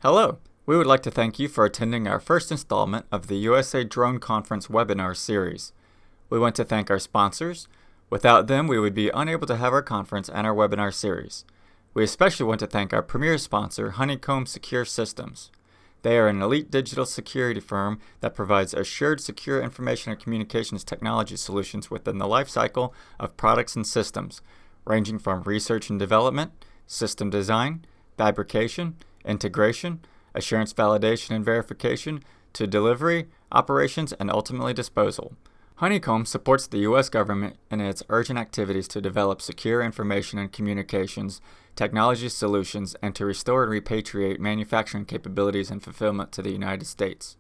Hello! We would like to thank you for attending our first installment of the USA Drone Conference webinar series. We want to thank our sponsors. Without them, we would be unable to have our conference and our webinar series. We especially want to thank our premier sponsor, Honeycomb Secure Systems. They are an elite digital security firm that provides assured secure information and communications technology solutions within the lifecycle of products and systems, ranging from research and development, system design, fabrication, integration, assurance validation and verification, to delivery, operations, and ultimately disposal. Honeycomb supports the U.S. government in its urgent activities to develop secure information and communications technology solutions and to restore and repatriate manufacturing capabilities and fulfillment to the United States.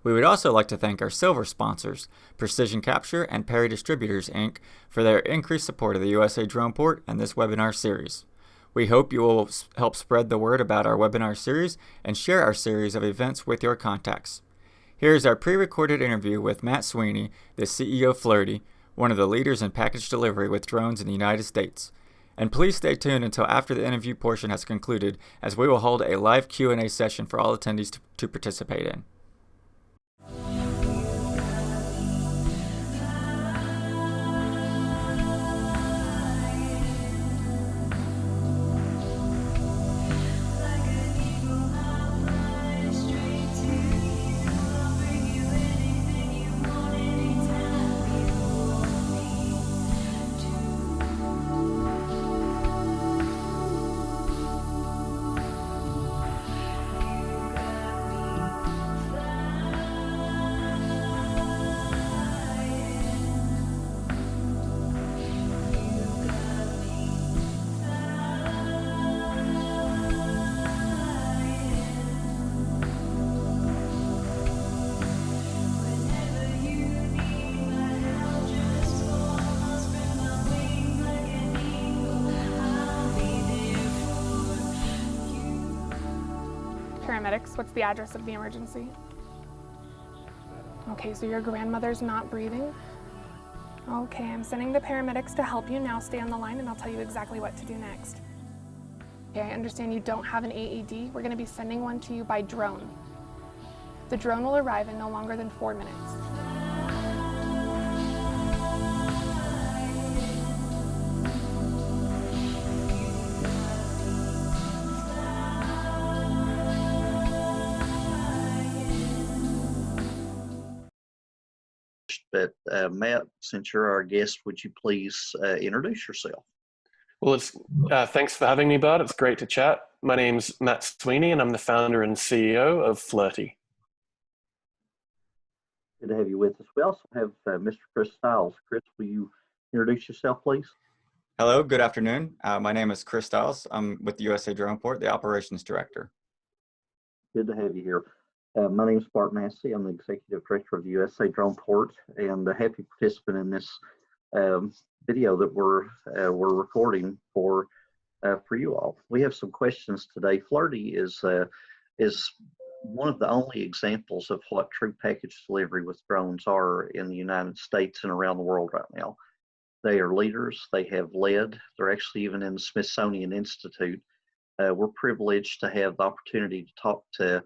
We would also like to thank our silver sponsors, Precision Capture and Perry Distributors, Inc., for their increased support of the USA Drone Port and this webinar series. We hope you will help spread the word about our webinar series and share our series of events with your contacts. Here is our pre-recorded interview with Matt Sweeny, the CEO of Flirtey, one of the leaders in package delivery with drones in the United States. And please stay tuned until after the interview portion has concluded, as we will hold a live Q&A session for all attendees to participate in. Paramedics, what's the address of the emergency? Okay, so your grandmother's not breathing. Okay, I'm sending the paramedics to help you. Now stay on the line and I'll tell you exactly what to do next. Okay, I understand you don't have an AED. We're going to be sending one to you by drone. The drone will arrive in no longer than 4 minutes. But Matt, since you're our guest, would you please introduce yourself? Well, thanks for having me, Bart. It's great to chat. My name's Matt Sweeny, and I'm the founder and CEO of Flirtey. Good to have you with us. We also have Mr. Chris Stiles. Chris, will you introduce yourself, please? Hello, good afternoon. My name is Chris Stiles. I'm with the USA Drone Port, the Operations Director. Good to have you here. My name is Bart Massey. I'm the Executive Director of the USA Drone Port and a happy participant in this video that we're recording for you all. We have some questions today. Flirtey is one of the only examples of what true package delivery with drones are in the United States and around the world right now. They are leaders. They have led. They're actually even in the Smithsonian Institute. We're privileged to have the opportunity to talk to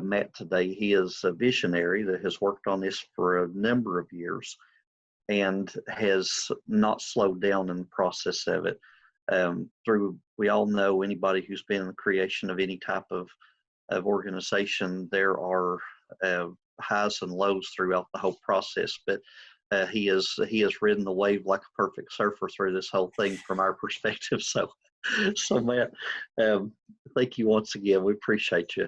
Matt today. He is a visionary that has worked on this for a number of years and has not slowed down in the process of it. We all know, anybody who's been in the creation of any type of organization, there are highs and lows throughout the whole process, but he has ridden the wave like a perfect surfer through this whole thing from our perspective. So Matt, thank you once again. We appreciate you.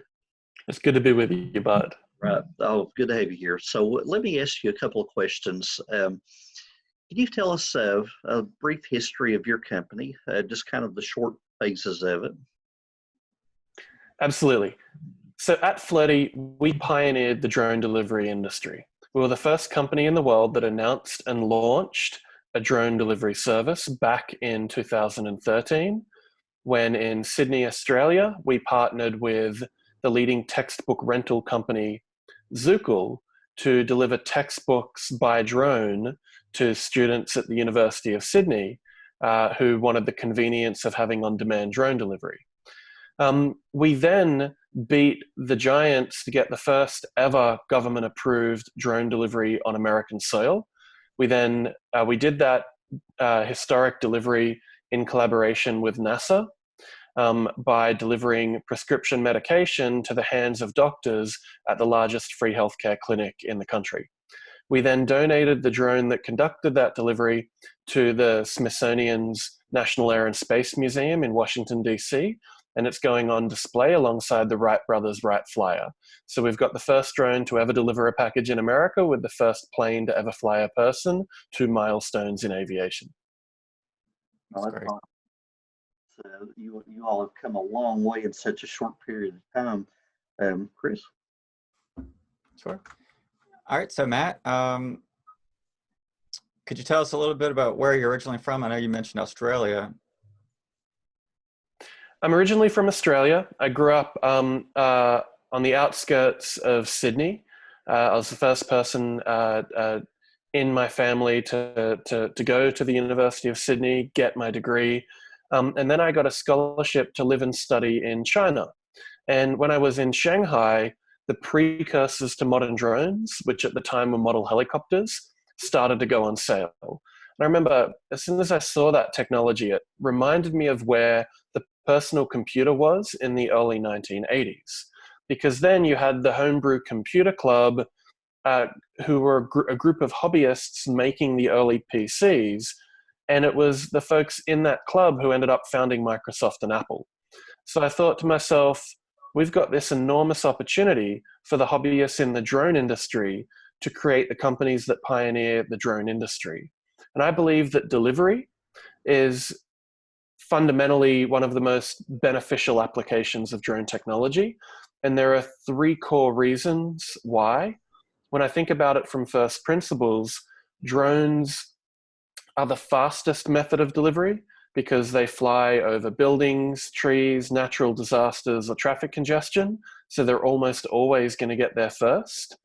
It's good to be with you, Bart. Right. Oh, good to have you here. So let me ask you a couple of questions. Can you tell us a brief history of your company, just kind of the short phases of it? Absolutely. So at Flirtey, we pioneered the drone delivery industry. We were the first company in the world that announced and launched a drone delivery service back in 2013, when in Sydney, Australia, we partnered with the leading textbook rental company, Zookle, to deliver textbooks by drone to students at the University of Sydney who wanted the convenience of having on-demand drone delivery. We then beat the giants to get the first ever government approved drone delivery on American soil. We then we did that historic delivery in collaboration with NASA by delivering prescription medication to the hands of doctors at the largest free healthcare clinic in the country. We then donated the drone that conducted that delivery to the Smithsonian's National Air and Space Museum in Washington, D.C., and it's going on display alongside the Wright brothers' Wright Flyer. So we've got the first drone to ever deliver a package in America with the first plane to ever fly a person, 2 milestones in aviation. Well, that's awesome. So you all have come a long way in such a short period of time. Chris? Sure. All right, so Matt, could you tell us a little bit about where you're originally from? I know you mentioned Australia. I'm originally from Australia. I grew up on the outskirts of Sydney. I was the first person in my family to go to the University of Sydney, get my degree. And then I got a scholarship to live and study in China. And when I was in Shanghai, the precursors to modern drones, which at the time were model helicopters, started to go on sale. And I remember as soon as I saw that technology, it reminded me of where the personal computer was in the early 1980s. Because then you had the Homebrew Computer Club, who were a group of hobbyists making the early PCs. And it was the folks in that club who ended up founding Microsoft and Apple. So I thought to myself, we've got this enormous opportunity for the hobbyists in the drone industry to create the companies that pioneer the drone industry. And I believe that delivery is fundamentally one of the most beneficial applications of drone technology. And there are 3 core reasons why. When I think about it from first principles, drones are the fastest method of delivery because they fly over buildings, trees, natural disasters, or traffic congestion. So they're almost always going to get there first.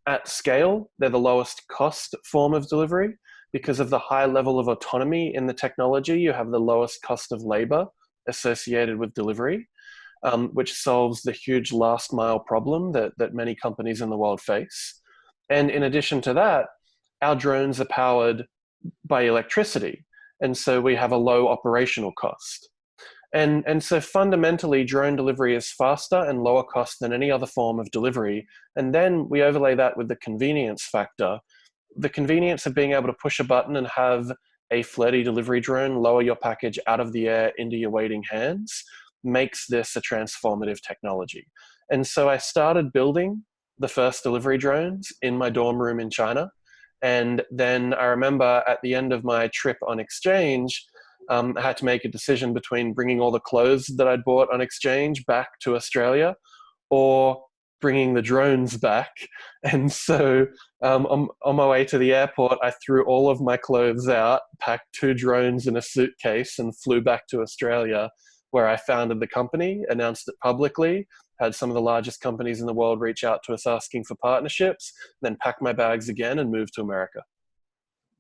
At scale, they're the lowest cost form of delivery. Because of the high level of autonomy in the technology, you have the lowest cost of labor associated with delivery, which solves the huge last mile problem that many companies in the world face. And in addition to that, our drones are powered by electricity. And so we have a low operational cost. And so fundamentally, drone delivery is faster and lower cost than any other form of delivery. And then we overlay that with the convenience factor. The convenience of being able to push a button and have a Flirtey delivery drone lower your package out of the air into your waiting hands makes this a transformative technology. And so I started building the first delivery drones in my dorm room in China. And then I remember at the end of my trip on exchange, I had to make a decision between bringing all the clothes that I'd bought on exchange back to Australia or bringing the drones back. And so on my way to the airport, I threw all of my clothes out, packed 2 drones in a suitcase, and flew back to Australia, where I founded the company, announced it publicly, had some of the largest companies in the world reach out to us asking for partnerships, then packed my bags again and moved to America.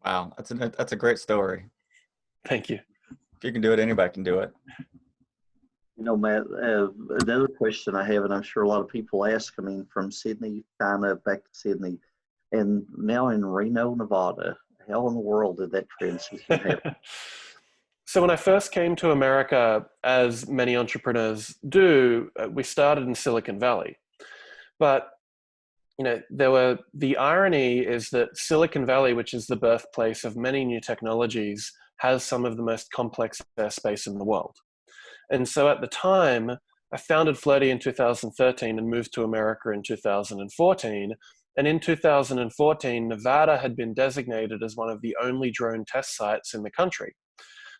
Wow, that's a great story. Thank you. If you can do it, anybody can do it. You know, Matt, another question I have, and I'm sure a lot of people ask, I mean, from Sydney, China, back to Sydney, and now in Reno, Nevada, how in the world did that transition happen? So when I first came to America, as many entrepreneurs do, we started in Silicon Valley. But you know, the irony is that Silicon Valley, which is the birthplace of many new technologies, has some of the most complex airspace in the world. And so at the time, I founded Flirtey in 2013 and moved to America in 2014. And in 2014, Nevada had been designated as one of the only drone test sites in the country.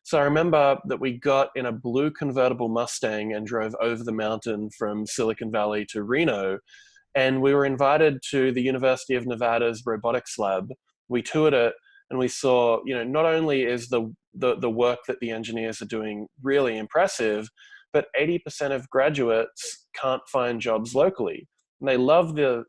So I remember that we got in a blue convertible Mustang and drove over the mountain from Silicon Valley to Reno. And we were invited to the University of Nevada's robotics lab. We toured it and we saw, you know, not only is the work that the engineers are doing really impressive, but 80% of graduates can't find jobs locally. And they love the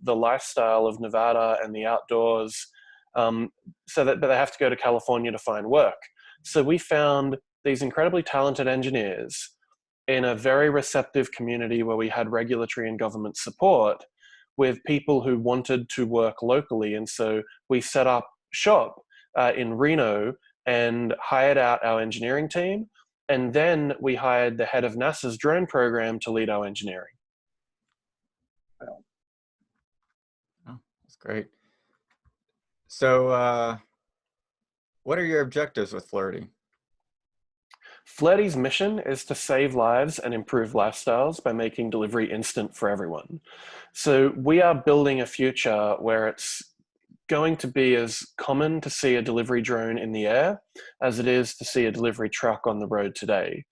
lifestyle of Nevada and the outdoors, but they have to go to California to find work. So we found these incredibly talented engineers in a very receptive community where we had regulatory and government support with people who wanted to work locally. And so we set up shop in Reno and hired out our engineering team. And then we hired the head of NASA's drone program to lead our engineering. Oh, that's great. So what are your objectives with Flirtey? Flirtey's mission is to save lives and improve lifestyles by making delivery instant for everyone. So we are building a future where it's going to be as common to see a delivery drone in the air as it is to see a delivery truck on the road today.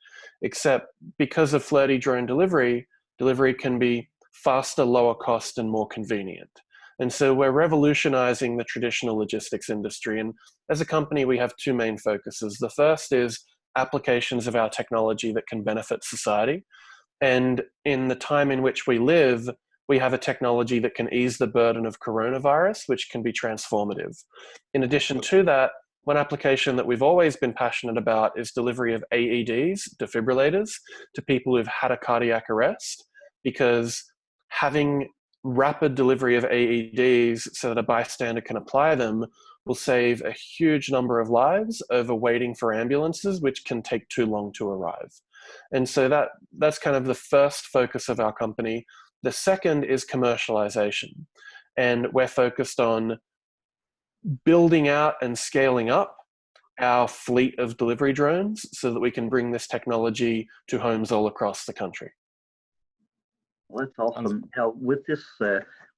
Except because of Flirtey drone delivery, delivery can be faster, lower cost, and more convenient. And so we're revolutionizing the traditional logistics industry. And as a company, we have two main focuses. The first is applications of our technology that can benefit society. And in the time in which we live, we have a technology that can ease the burden of coronavirus, which can be transformative. In addition to that, one application that we've always been passionate about is delivery of AEDs, defibrillators, to people who've had a cardiac arrest, because having rapid delivery of AEDs so that a bystander can apply them will save a huge number of lives over waiting for ambulances, which can take too long to arrive. And so that's kind of the first focus of our company. The second is commercialization. And we're focused on building out and scaling up our fleet of delivery drones so that we can bring this technology to homes all across the country. Well, that's awesome. Now, with this,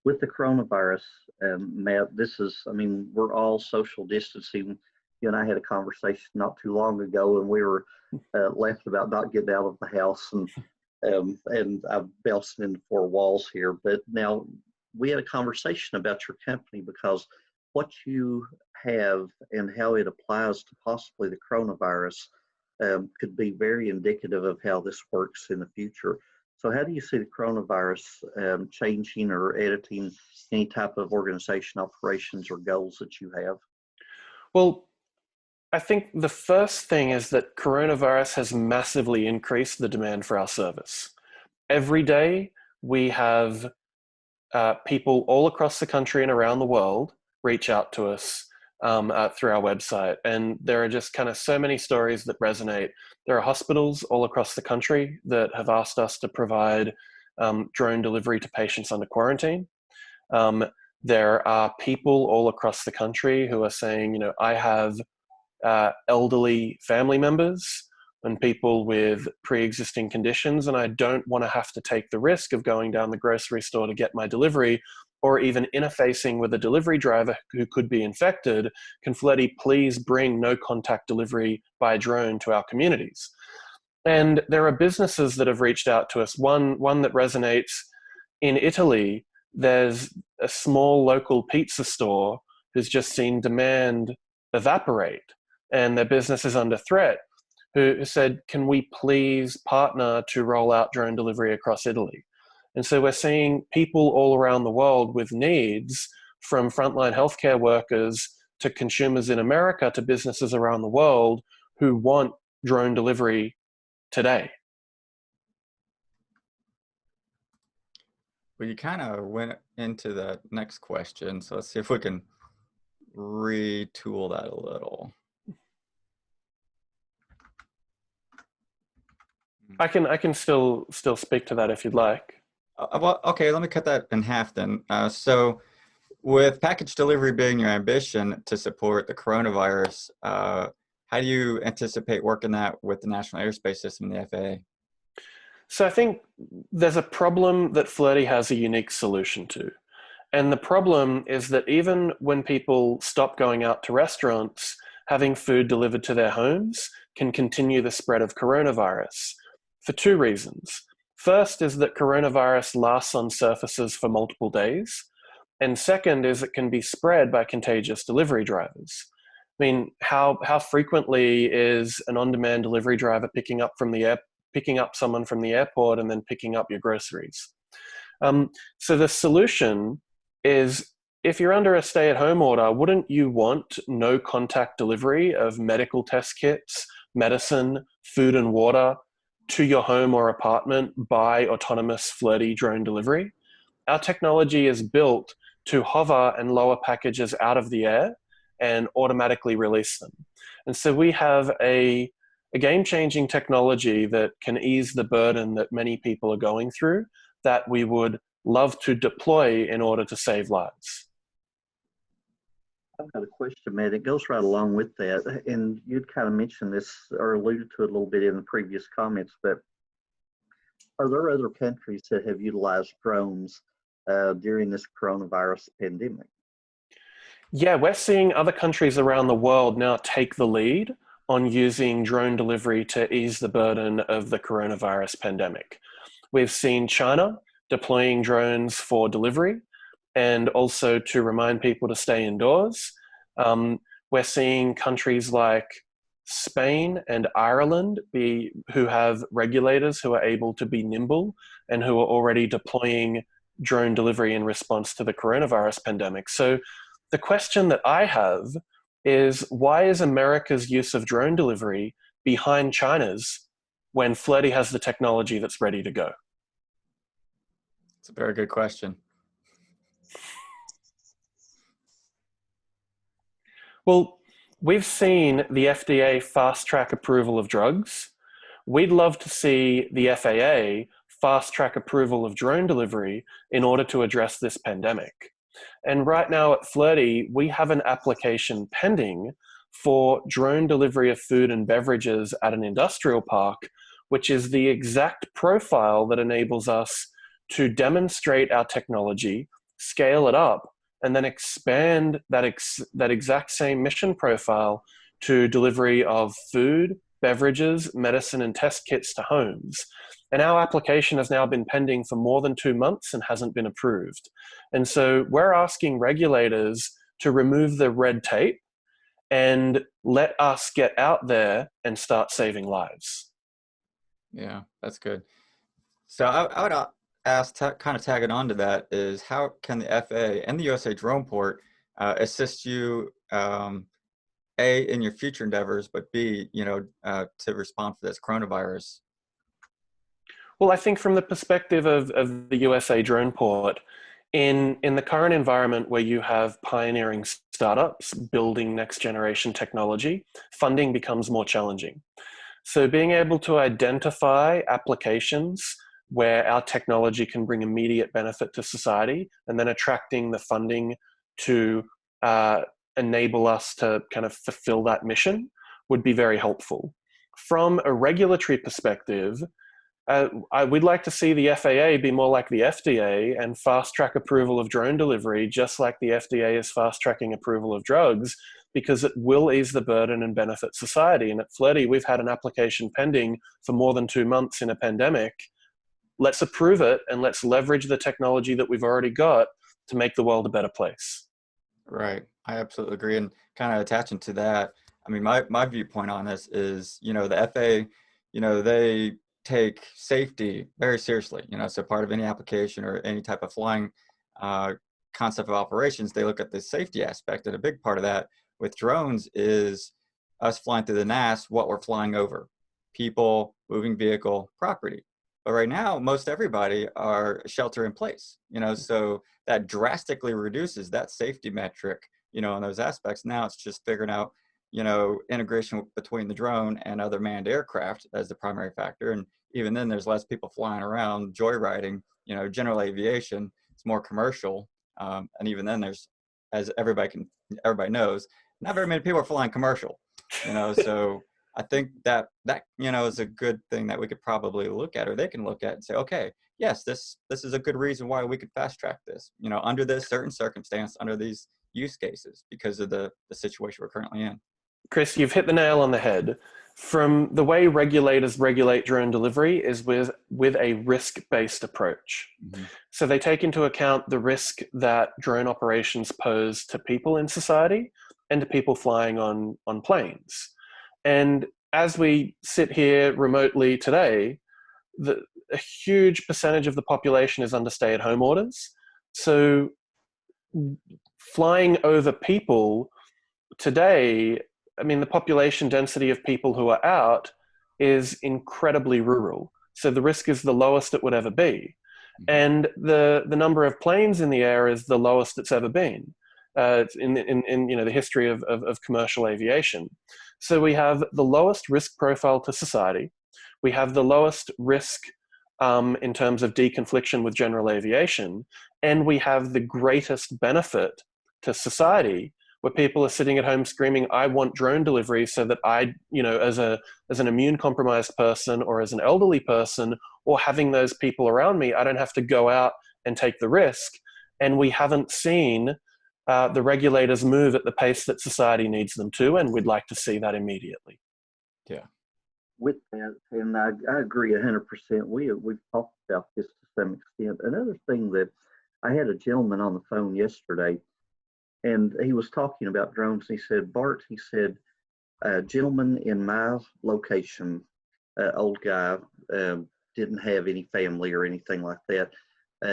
with the coronavirus, Matt, we're all social distancing. You and I had a conversation not too long ago, and we were laughing about not getting out of the house, and I'm bouncing into four walls here. But now we had a conversation about your company, because what you have and how it applies to possibly the coronavirus could be very indicative of how this works in the future. So how do you see the coronavirus changing or editing any type of organization operations or goals that you have? Well, I think the first thing is that coronavirus has massively increased the demand for our service. Every day we have people all across the country and around the world reach out to us through our website. And there are just kind of so many stories that resonate. There are hospitals all across the country that have asked us to provide drone delivery to patients under quarantine. There are people all across the country who are saying, I have elderly family members and people with pre-existing conditions, and I don't want to have to take the risk of going down the grocery store to get my delivery, or even interfacing with a delivery driver who could be infected. Can Flirtey please bring no contact delivery by drone to our communities? And there are businesses that have reached out to us. One that resonates in Italy, there's a small local pizza store who's just seen demand evaporate and their business is under threat, who said, can we please partner to roll out drone delivery across Italy? And so we're seeing people all around the world with needs, from frontline healthcare workers to consumers in America to businesses around the world who want drone delivery today. Well, you kind of went into the next question, so let's see if we can retool that a little. I can still speak to that if you'd like. Well, okay, let me cut that in half then. So with package delivery being your ambition to support the coronavirus, how do you anticipate working that with the National Airspace System and the FAA? So I think there's a problem that Flirtey has a unique solution to. And the problem is that even when people stop going out to restaurants, having food delivered to their homes can continue the spread of coronavirus for two reasons. First is that coronavirus lasts on surfaces for multiple days. And second is it can be spread by contagious delivery drivers. I mean, how frequently is an on-demand delivery driver picking up someone from the airport and then picking up your groceries? So the solution is, if you're under a stay-at-home order, wouldn't you want no contact delivery of medical test kits, medicine, food and water to your home or apartment by autonomous Flirtey drone delivery. Our technology is built to hover and lower packages out of the air and automatically release them. And so we have a game-changing technology that can ease the burden that many people are going through that we would love to deploy in order to save lives. I've got a question, Matt. It goes right along with that. And you'd kind of mentioned this or alluded to it a little bit in the previous comments, but are there other countries that have utilized drones during this coronavirus pandemic? Yeah, we're seeing other countries around the world now take the lead on using drone delivery to ease the burden of the coronavirus pandemic. We've seen China deploying drones for delivery and also to remind people to stay indoors. We're seeing countries like Spain and Ireland who have regulators who are able to be nimble and who are already deploying drone delivery in response to the coronavirus pandemic. So the question that I have is, why is America's use of drone delivery behind China's when Flirtey has the technology that's ready to go? It's a very good question. Well, we've seen the FDA fast-track approval of drugs. We'd love to see the FAA fast-track approval of drone delivery in order to address this pandemic. And right now at Flirtey, we have an application pending for drone delivery of food and beverages at an industrial park, which is the exact profile that enables us to demonstrate our technology, scale it up, and then expand that exact same mission profile to delivery of food, beverages, medicine, and test kits to homes. And our application has now been pending for more than 2 months and hasn't been approved. And so we're asking regulators to remove the red tape and let us get out there and start saving lives. Yeah, that's good. So I would ask, kind of tagging on to that, is how can the FAA and the USA Drone Port assist you, A, in your future endeavors, but B, to respond for this coronavirus? Well, I think from the perspective of the USA Drone Port, in the current environment where you have pioneering startups building next generation technology, funding becomes more challenging. So being able to identify applications where our technology can bring immediate benefit to society and then attracting the funding to enable us to kind of fulfill that mission would be very helpful. From a regulatory perspective, we'd like to see the FAA be more like the FDA and fast-track approval of drone delivery, just like the FDA is fast-tracking approval of drugs, because it will ease the burden and benefit society. And at Flirtey, we've had an application pending for more than 2 months in a pandemic. Let's approve it and let's leverage the technology that we've already got to make the world a better place. Right. I absolutely agree. And kind of attaching to that, I mean, my viewpoint on this is, the FAA, they take safety very seriously, so part of any application or any type of flying concept of operations, they look at the safety aspect. And a big part of that with drones is us flying through the NAS, what we're flying over: people, moving vehicle, property. But right now, most everybody are shelter in place, so that drastically reduces that safety metric, on those aspects. Now it's just figuring out, integration between the drone and other manned aircraft as the primary factor. And even then, there's less people flying around joyriding, general aviation. It's more commercial. And even then, there's, as everybody knows, not very many people are flying commercial, so I think that is a good thing that we could probably look at, or they can look at and say, okay, yes, this is a good reason why we could fast track this, under this certain circumstance, under these use cases, because of the situation we're currently in. Chris, you've hit the nail on the head. From the way regulators regulate drone delivery is with a risk-based approach. Mm-hmm. So they take into account the risk that drone operations pose to people in society and to people flying on planes. And as we sit here remotely today, a huge percentage of the population is under stay-at-home orders. So flying over people today, I mean, the population density of people who are out is incredibly rural. So the risk is the lowest it would ever be. And the number of planes in the air is the lowest it's ever been in the history of commercial aviation. So we have the lowest risk profile to society. We have the lowest risk in terms of deconfliction with general aviation, and we have the greatest benefit to society, where people are sitting at home screaming, I want drone delivery so that I, as an immune compromised person or as an elderly person or having those people around me, I don't have to go out and take the risk. And we haven't seen the regulators move at the pace that society needs them to, and we'd like to see that immediately. Yeah. With that, and I agree 100%. We've talked about this to some extent. Another thing that I had a gentleman on the phone yesterday, and he was talking about drones. He said, Bart, he said, a gentleman in my location, old guy, didn't have any family or anything like that.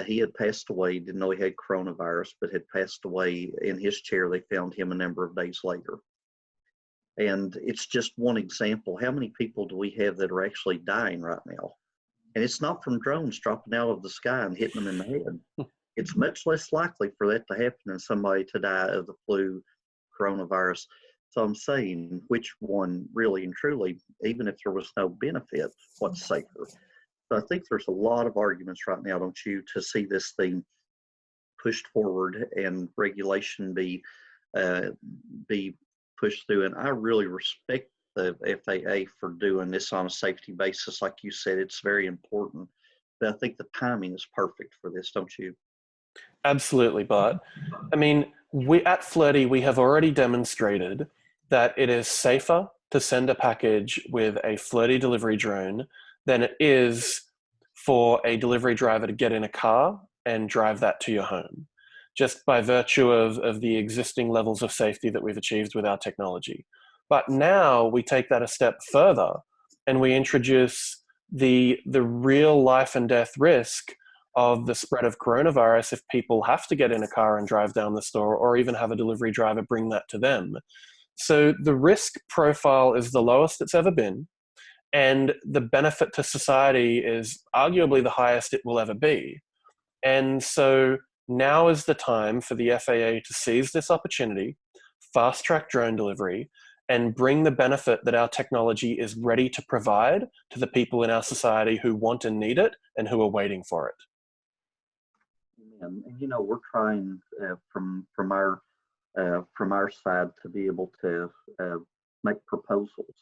He had passed away, didn't know he had coronavirus, but had passed away in his chair. They found him a number of days later. And it's just one example. How many people do we have that are actually dying right now? And it's not from drones dropping out of the sky and hitting them in the head. It's much less likely for that to happen than somebody to die of the flu, coronavirus. So I'm saying, which one really and truly, even if there was no benefit, what's safer? So I think there's a lot of arguments right now, don't you, to see this thing pushed forward and regulation be pushed through. And I really respect the FAA for doing this on a safety basis. Like you said, it's very important. But I think the timing is perfect for this, don't you? Absolutely, Bart. I mean, we at Flirtey, we have already demonstrated that it is safer to send a package with a Flirtey delivery drone than it is for a delivery driver to get in a car and drive that to your home, just by virtue of the existing levels of safety that we've achieved with our technology. But now we take that a step further and we introduce the real life and death risk of the spread of coronavirus if people have to get in a car and drive down the store, or even have a delivery driver bring that to them. So the risk profile is the lowest it's ever been, and the benefit to society is arguably the highest it will ever be. And so now is the time for the FAA to seize this opportunity, fast track drone delivery, and bring the benefit that our technology is ready to provide to the people in our society who want and need it and who are waiting for it. And we're trying from our side to be able to make proposals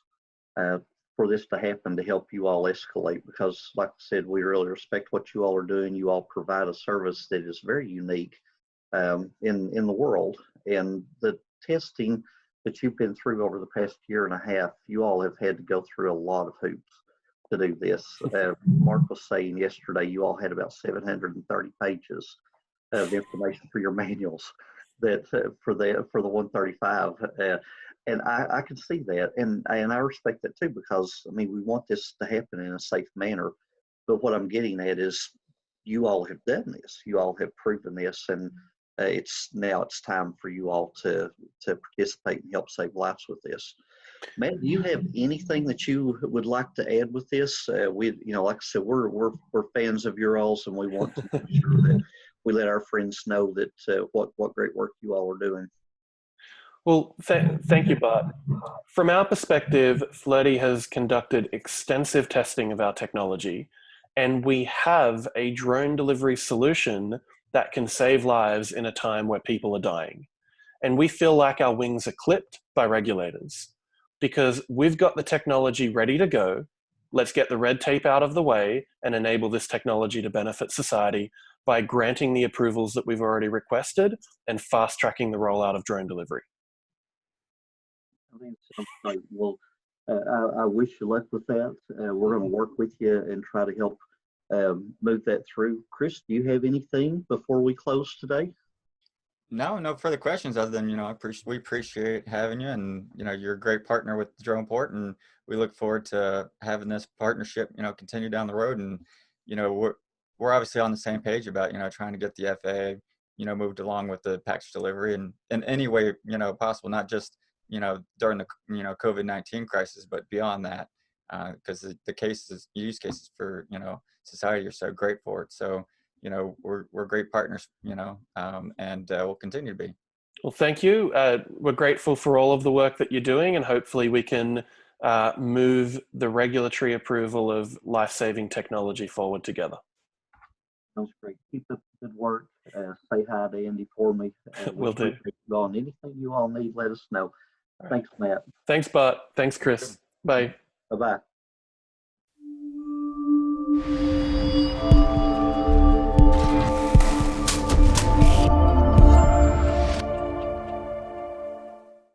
for this to happen, to help you all escalate, because like I said, we really respect what you all are doing. You all provide a service that is very unique in the world, and the testing that you've been through over the past year and a half, you all have had to go through a lot of hoops to do this. Mark was saying yesterday you all had about 730 pages of information for your manuals that for the 135. And I can see that, and I respect that too, because I mean, we want this to happen in a safe manner. But what I'm getting at is, you all have done this, you all have proven this, and it's time for you all to participate and help save lives with this. Matt, do you have anything that you would like to add with this? We, like I said, we're fans of your alls, and we want to make sure that we let our friends know that what great work you all are doing. Well, thank you, Bart. From our perspective, Flirtey has conducted extensive testing of our technology, and we have a drone delivery solution that can save lives in a time where people are dying. And we feel like our wings are clipped by regulators, because we've got the technology ready to go. Let's get the red tape out of the way and enable this technology to benefit society by granting the approvals that we've already requested and fast tracking the rollout of drone delivery. I think it sounds great. Well, I wish you luck with that. We're going to work with you and try to help move that through. Chris, do you have anything before we close today? No further questions, other than, we appreciate having you, and, you're a great partner with DronePort, and we look forward to having this partnership, continue down the road. And, we're obviously on the same page about, trying to get the FAA, moved along with the package delivery, and in any way, possible, not just, during the, COVID-19 crisis, but beyond that. because the cases, use cases for, society are so great for it. So, we're great partners, and we'll continue to be. Well, thank you. We're grateful for all of the work that you're doing, and hopefully we can move the regulatory approval of life-saving technology forward together. Sounds great. Keep up the good work. Say hi to Andy for me. Will do. On anything you all need, let us know. Thanks, Matt. Thanks, Bart. Thanks, Chris. Bye. Bye-bye.